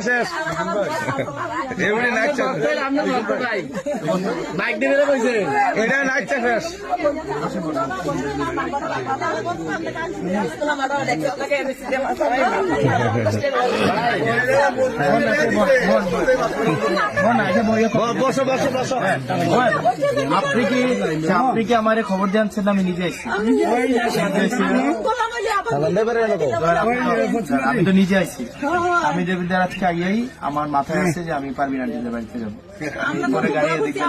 শেষ এমনি নাচছে বাইক দিয়ে বেরো কইছে এটা নাচছে শেষ বসো বসো বসো আপনি কি আমার খবর জানছেন আমি নিজে আমি তো নিজে আসছি আমি দেবিদ্যার আজকে আগেই আমার মাথায় আছে যে আমি পারবি না নিজের বাড়িতে যাবো পরে গাড়ি এদিকে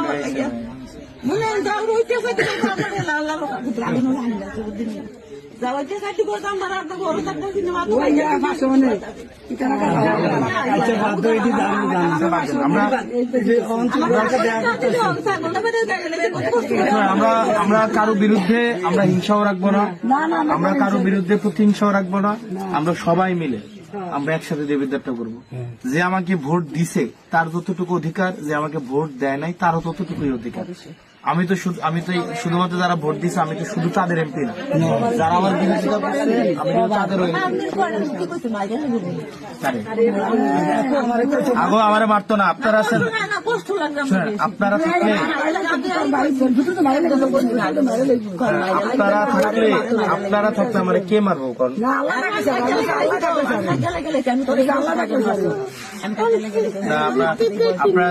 আমরা কারো বিরুদ্ধে আমরা হিংসাও রাখবো না, আমরা কারো বিরুদ্ধে প্রতিহিংসাও রাখবো না, আমরা সবাই মিলে আমরা একসাথে দেবিদ্যারটা করবো। যে আমাকে ভোট দিছে তার যতটুকু অধিকার, যে আমাকে ভোট দেয় নাই তারও ততটুকুই অধিকার। আমি তো শুধুমাত্র যারা ভোট দিচ্ছে আমি তো শুধু তাদের এমপি না, যারা আমার বিরোধিতা করছে আমি তাদেরও আগো আমারে মারতো না। আপনারা আছেন, আপনারা থাকলে আমার কে মারবো? আপনারা